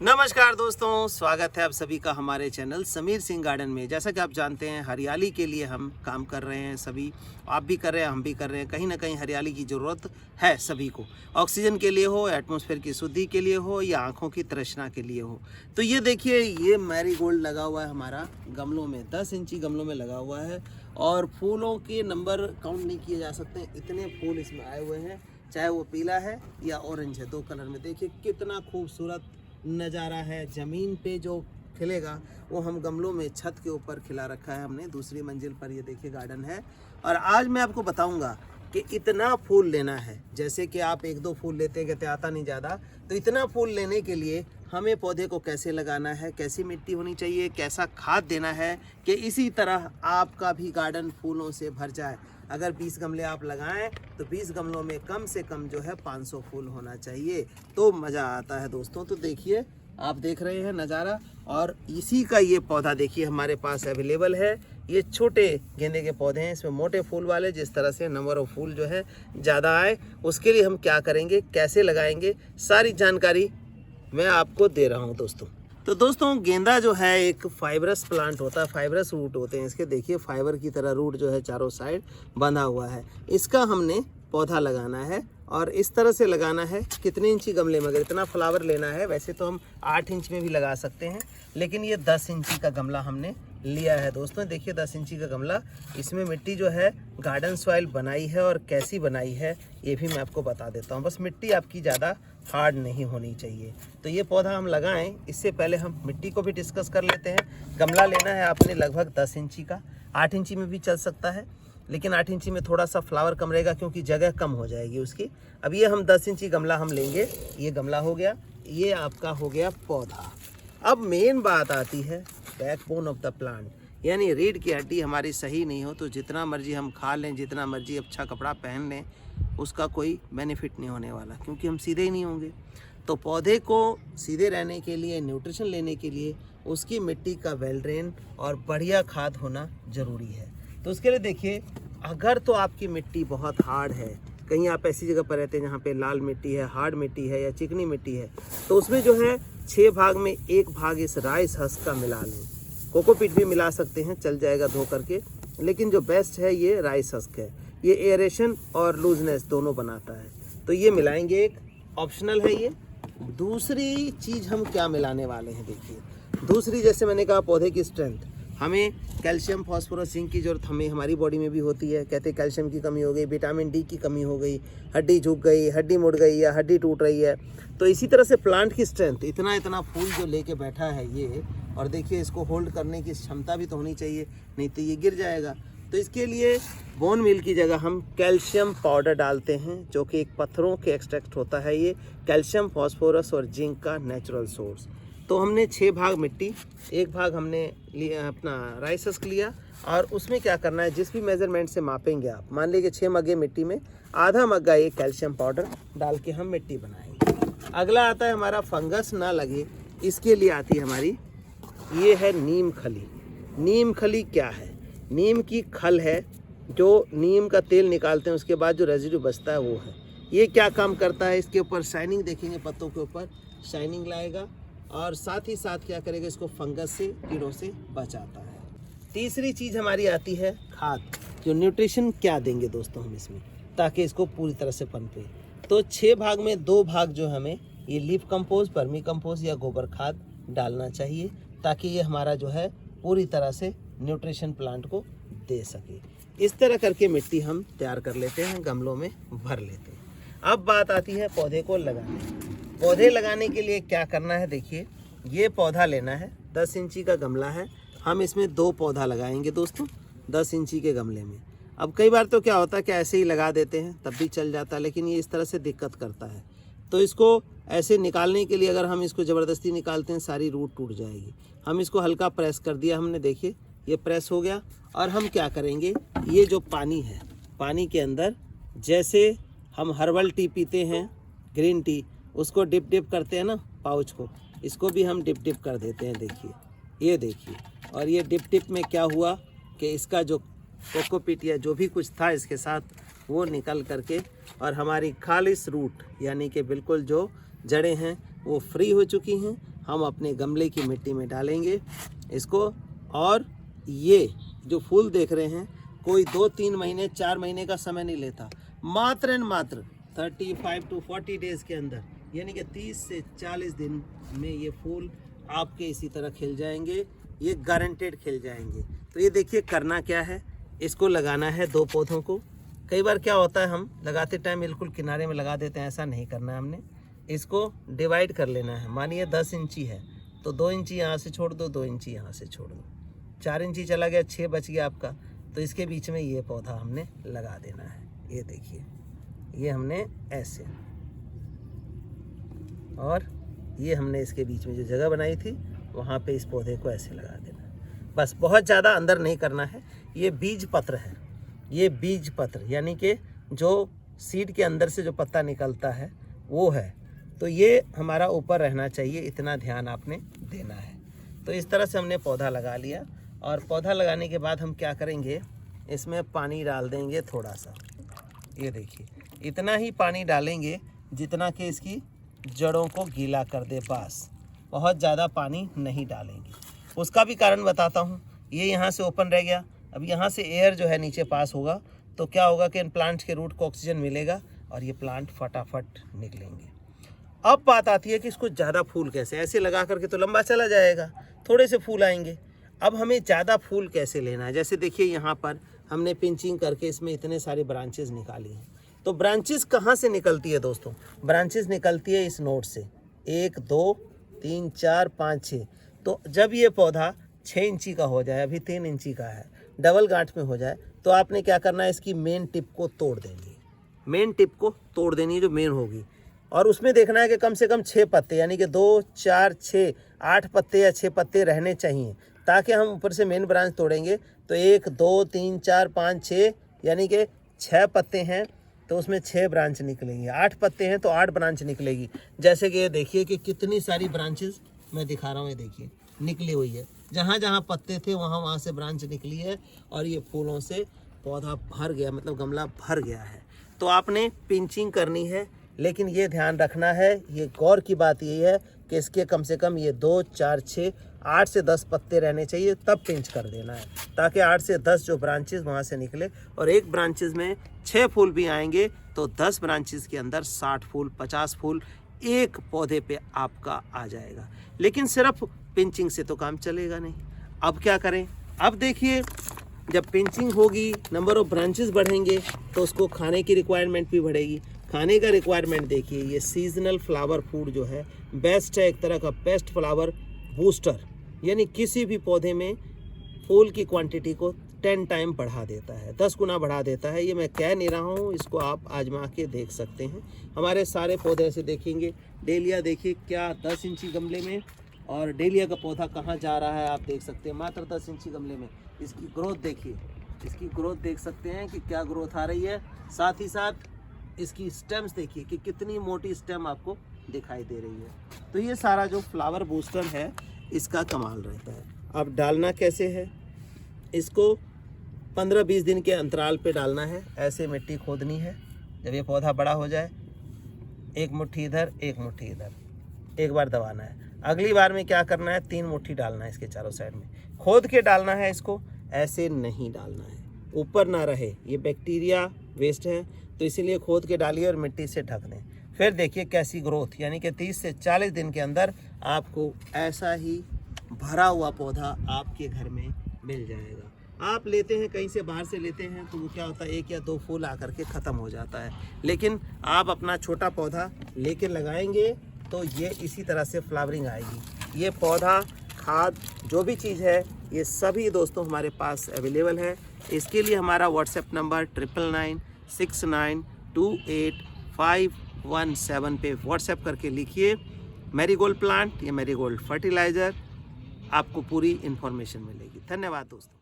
नमस्कार दोस्तों, स्वागत है आप सभी का हमारे चैनल समीर सिंह गार्डन में। जैसा कि आप जानते हैं, हरियाली के लिए हम काम कर रहे हैं। सभी आप भी कर रहे हैं, हम भी कर रहे हैं। कहीं ना कहीं हरियाली की ज़रूरत है सभी को, ऑक्सीजन के लिए हो, एटमॉस्फेयर की शुद्धि के लिए हो, या आँखों की तृष्णा के लिए हो। तो ये देखिए, ये मैरीगोल्ड लगा हुआ है हमारा गमलों में, 10 इंची गमलों में लगा हुआ है। और फूलों के नंबर काउंट नहीं किए जा सकते, इतने फूल इसमें आए हुए हैं। चाहे वो पीला है या ऑरेंज है, 2 कलर में। देखिए कितना खूबसूरत नज़ारा है। ज़मीन पे जो खिलेगा वो हम गमलों में छत के ऊपर खिला रखा है हमने, दूसरी मंजिल पर। ये देखिए गार्डन है। और आज मैं आपको बताऊंगा कि इतना फूल लेना है, जैसे कि आप 1-2 फूल लेते हैं, कहते आता नहीं ज़्यादा। तो इतना फूल लेने के लिए हमें पौधे को कैसे लगाना है, कैसी मिट्टी होनी चाहिए, कैसा खाद देना है कि इसी तरह आपका भी गार्डन फूलों से भर जाए। अगर 20 गमले आप लगाएं तो 20 गमलों में कम से कम जो है 500 फूल होना चाहिए, तो मज़ा आता है दोस्तों। तो देखिए, आप देख रहे हैं नज़ारा। और इसी का ये पौधा देखिए हमारे पास अवेलेबल है। ये छोटे गेंदे के पौधे हैं, इसमें मोटे फूल वाले। जिस तरह से नंबर ऑफ फूल जो है ज़्यादा आए, उसके लिए हम क्या करेंगे, कैसे लगाएंगे, सारी जानकारी मैं आपको दे रहा हूँ दोस्तों। तो दोस्तों, गेंदा जो है एक फाइबरस प्लांट होता है, फाइबरस रूट होते हैं इसके। देखिए फाइबर की तरह रूट जो है चारों साइड बंधा हुआ है। इसका हमने पौधा लगाना है और इस तरह से लगाना है। कितने इंची गमले में, अगर इतना फ्लावर लेना है, वैसे तो हम 8 इंच में भी लगा सकते हैं, लेकिन ये 10 इंची का गमला हमने लिया है दोस्तों। देखिए 10 इंची का गमला, इसमें मिट्टी जो है गार्डन सॉइल बनाई है। और कैसी बनाई है ये भी मैं आपको बता देता हूँ। बस मिट्टी आपकी ज़्यादा हार्ड नहीं होनी चाहिए। तो ये पौधा हम लगाएं, इससे पहले हम मिट्टी को भी डिस्कस कर लेते हैं। गमला लेना है आपने लगभग 10 इंची का, 8 इंची में भी चल सकता है, लेकिन 8 इंची में थोड़ा सा फ्लावर कम रहेगा क्योंकि जगह कम हो जाएगी उसकी। अब ये हम 10 इंची गमला हम लेंगे। ये गमला हो गया, ये आपका हो गया पौधा। अब मेन बात आती है बैकबोन ऑफ द प्लांट, यानी रीढ़ की हड्डी हमारी सही नहीं हो तो जितना मर्जी हम खा लें, जितना मर्जी अच्छा कपड़ा पहन लें, उसका कोई बेनिफिट नहीं होने वाला, क्योंकि हम सीधे ही नहीं होंगे। तो पौधे को सीधे रहने के लिए, न्यूट्रिशन लेने के लिए, उसकी मिट्टी का वेल ड्रेन और बढ़िया खाद होना ज़रूरी है। तो उसके लिए देखिए, अगर तो आपकी मिट्टी बहुत हार्ड है, कहीं आप ऐसी जगह पर रहते हैं जहाँ पे लाल मिट्टी है, हार्ड मिट्टी है या चिकनी मिट्टी है, तो उसमें जो है 6 भाग में 1 भाग इस राइस हस्क का मिला लें। कोकोपीट भी मिला सकते हैं, चल जाएगा धो करके, लेकिन जो बेस्ट है ये राइस हस्क है। ये एयरेशन और लूजनेस दोनों बनाता है, तो ये मिलाएंगे, एक ऑप्शनल है ये। दूसरी चीज़ हम क्या मिलाने वाले हैं, देखिए दूसरी, जैसे मैंने कहा पौधे की स्ट्रेंथ, हमें कैल्शियम, फास्फोरस, जिंक की जरूरत हमें हमारी बॉडी में भी होती है। कहते हैं कैल्शियम की कमी हो गई, विटामिन डी की कमी हो गई, हड्डी झुक गई, हड्डी मुड़ गई या हड्डी टूट रही है। तो इसी तरह से प्लांट की स्ट्रेंथ, इतना इतना फूल जो लेके बैठा है ये, और देखिए इसको होल्ड करने की क्षमता भी तो होनी चाहिए, नहीं तो ये गिर जाएगा। तो इसके लिए बोन मील की जगह हम कैल्शियम पाउडर डालते हैं, जो कि एक पत्थरों के एक्सट्रैक्ट होता है। ये कैल्शियम, फास्फोरस और जिंक का नेचुरल सोर्स। तो हमने 6 भाग मिट्टी, 1 भाग हमने लिया अपना राइस हस्क लिया, और उसमें क्या करना है, जिस भी मेजरमेंट से मापेंगे आप, मान लीजिए 6 मग्गे मिट्टी में आधा मग्गा ये कैल्शियम पाउडर डाल के हम मिट्टी बनाएंगे। अगला आता है हमारा फंगस ना लगे, इसके लिए आती है हमारी, ये है नीम खली। नीम खली क्या है? नीम की खल है, जो नीम का तेल निकालते हैं, उसके बाद जो रेजिड्यू बचता है वो है। ये क्या काम करता है, इसके ऊपर शाइनिंग देखेंगे, पत्तों के ऊपर शाइनिंग लाएगा, और साथ ही साथ क्या करेगा, इसको फंगस से, कीड़ों से बचाता है। तीसरी चीज़ हमारी आती है खाद। जो न्यूट्रिशन क्या देंगे दोस्तों हम इसमें, ताकि इसको पूरी तरह से पनपे। तो 6 भाग में 2 भाग जो हमें ये लीफ कंपोज, वर्मी कंपोज या गोबर खाद डालना चाहिए, ताकि ये हमारा जो है पूरी तरह से न्यूट्रिशन प्लांट को दे सके। इस तरह करके मिट्टी हम तैयार कर लेते हैं, गमलों में भर लेते हैं। अब बात आती है पौधे को लगाने। पौधे लगाने के लिए क्या करना है, देखिए ये पौधा लेना है, 10 इंची का गमला है, हम इसमें 2 पौधा लगाएंगे दोस्तों 10 इंची के गमले में। अब कई बार तो क्या होता है कि ऐसे ही लगा देते हैं, तब भी चल जाता है, लेकिन ये इस तरह से दिक्कत करता है। तो इसको ऐसे निकालने के लिए, अगर हम इसको ज़बरदस्ती निकालते हैं, सारी रूट टूट जाएगी। हम इसको हल्का प्रेस कर दिया हमने, देखिए ये प्रेस हो गया। और हम क्या करेंगे, ये जो पानी है, पानी के अंदर जैसे हम हर्बल टी पीते हैं, ग्रीन टी, उसको डिप डिप करते हैं ना पाउच को, इसको भी हम डिप डिप कर देते हैं। देखिए, ये देखिए, और ये डिप डिप में क्या हुआ कि इसका जो कोकोपीट या जो भी कुछ था इसके साथ, वो निकल करके, और हमारी खालिस रूट यानी कि बिल्कुल जो जड़ें हैं वो फ्री हो चुकी हैं। हम अपने गमले की मिट्टी में डालेंगे इसको। और ये जो फूल देख रहे हैं कोई 2-3 महीने 4 महीने का समय नहीं लेता, मात्र एंड मात्र 35 to 40 डेज़ के अंदर, यानी कि 30 से 40 दिन में ये फूल आपके इसी तरह खिल जाएंगे, ये गारंटेड खिल जाएंगे। तो ये देखिए करना क्या है, इसको लगाना है 2 पौधों को। कई बार क्या होता है हम लगाते टाइम बिल्कुल किनारे में लगा देते हैं, ऐसा नहीं करना है हमने। इसको डिवाइड कर लेना है। मानिए 10 इंची है तो 2 इंची यहाँ से छोड़ दो, 2 इंची यहाँ से छोड़ दो, 4 इंची चला गया, 6 बच गया आपका। तो इसके बीच में ये पौधा हमने लगा देना है। ये देखिए ये हमने ऐसे, और ये हमने इसके बीच में जो जगह बनाई थी वहाँ पे इस पौधे को ऐसे लगा देना है। बस बहुत ज़्यादा अंदर नहीं करना है। ये बीज पत्र है, ये बीज पत्र यानी कि जो सीड के अंदर से जो पत्ता निकलता है वो है। तो ये हमारा ऊपर रहना चाहिए, इतना ध्यान आपने देना है। तो इस तरह से हमने पौधा लगा लिया, और पौधा लगाने के बाद हम क्या करेंगे, इसमें पानी डाल देंगे थोड़ा सा। ये देखिए इतना ही पानी डालेंगे जितना कि इसकी जड़ों को गीला कर दे, बस। बहुत ज़्यादा पानी नहीं डालेंगे। उसका भी कारण बताता हूँ। ये यहाँ से ओपन रह गया, अब यहाँ से एयर जो है नीचे पास होगा तो क्या होगा कि इन प्लांट्स के रूट को ऑक्सीजन मिलेगा और ये प्लांट फटाफट निकलेंगे। अब बात आती है कि इसको ज़्यादा फूल कैसे, ऐसे लगा करके तो लंबा चला जाएगा, थोड़े से फूल आएंगे। अब हमें ज़्यादा फूल कैसे लेना है, जैसे देखिए यहाँ पर हमने पिंचिंग करके इसमें इतने सारे ब्रांचेस निकाली हैं। तो ब्रांचेस कहाँ से निकलती है दोस्तों, ब्रांचेस निकलती है इस नोड से, 1 2 3 4 5 6। तो जब ये पौधा 6 इंची का हो जाए, अभी 3 इंची का है, डबल गांठ में हो जाए, तो आपने क्या करना है, इसकी मेन टिप को तोड़ देनी है। मेन टिप को तोड़ देनी है जो मेन होगी, और उसमें देखना है कि कम से कम 6 पत्ते, यानी कि 2 4 6 8 पत्ते या 6 पत्ते रहने चाहिए, ताकि हम ऊपर से मेन ब्रांच तोड़ेंगे तो 1 2 3 4 5 6, यानी कि 6 पत्ते हैं तो उसमें 6 ब्रांच निकलेंगी, 8 पत्ते हैं तो 8 ब्रांच निकलेगी। जैसे कि ये देखिए कि कितनी सारी ब्रांचेस मैं दिखा रहा हूँ, ये देखिए निकली हुई है, जहाँ जहाँ पत्ते थे वहाँ से ब्रांच निकली है, और ये फूलों से पौधा भर गया, मतलब गमला भर गया है। तो आपने पिंचिंग करनी है, लेकिन ये ध्यान रखना है, ये गौर की बात यही है कि इसके कम से कम ये 2 4 6 8 से 10 पत्ते रहने चाहिए, तब पिंच कर देना है, ताकि 8 से 10 जो ब्रांचेस वहाँ से निकले। और एक ब्रांचेस में 6 फूल भी आएंगे तो 10 ब्रांचेस के अंदर 60 फूल 50 फूल एक पौधे पे आपका आ जाएगा। लेकिन सिर्फ पिंचिंग से तो काम चलेगा नहीं। अब क्या करें, अब देखिए जब पिंचिंग होगी, नंबर ऑफ ब्रांचेस बढ़ेंगे तो उसको खाने की रिक्वायरमेंट भी बढ़ेगी। खाने का रिक्वायरमेंट देखिए, ये सीजनल फ्लावर फूड जो है बेस्ट है, एक तरह का बेस्ट फ्लावर बूस्टर, यानी किसी भी पौधे में फूल की क्वांटिटी को 10 टाइम बढ़ा देता है, 10 गुना बढ़ा देता है। ये मैं कह नहीं रहा हूँ, इसको आप आजमा के देख सकते हैं। हमारे सारे पौधे ऐसे देखेंगे, डेलिया देखिए क्या 10 इंची गमले में, और डेलिया का पौधा कहाँ जा रहा है आप देख सकते हैं, मात्र 10 इंची गमले में। इसकी ग्रोथ देखिए, इसकी ग्रोथ देख सकते हैं कि क्या ग्रोथ आ रही है। साथ ही साथ इसकी स्टेम्स देखिए कि कितनी मोटी स्टेम आपको दिखाई दे रही है। तो ये सारा जो फ्लावर बूस्टर है इसका कमाल रहता है। अब डालना कैसे है, इसको 15-20 दिन के अंतराल पे डालना है। ऐसे मिट्टी खोदनी है, जब ये पौधा बड़ा हो जाए 1 मुट्ठी इधर 1 मुट्ठी इधर, एक बार दबाना है। अगली बार में क्या करना है, 3 मुट्ठी डालना है इसके चारों साइड में, खोद के डालना है। इसको ऐसे नहीं डालना है, ऊपर ना रहे, ये बैक्टीरिया वेस्ट है, तो इसीलिए खोद के डालिए और मिट्टी से ढक दें। फिर देखिए कैसी ग्रोथ, यानी कि 30 से 40 दिन के अंदर आपको ऐसा ही भरा हुआ पौधा आपके घर में मिल जाएगा। आप लेते हैं कहीं से बाहर से लेते हैं तो वो क्या होता है, 1 या 2 फूल आकर के ख़त्म हो जाता है। लेकिन आप अपना छोटा पौधा लेके लगाएंगे तो ये इसी तरह से फ्लावरिंग आएगी। ये पौधा, खाद, जो भी चीज़ है, ये सभी दोस्तों हमारे पास अवेलेबल है। इसके लिए हमारा व्हाट्सएप नंबर 9999285517 पे व्हाट्सएप करके लिखिए मैरीगोल्ड प्लांट या मैरीगोल्ड फर्टिलाइज़र, आपको पूरी इन्फॉर्मेशन मिलेगी। धन्यवाद दोस्तों।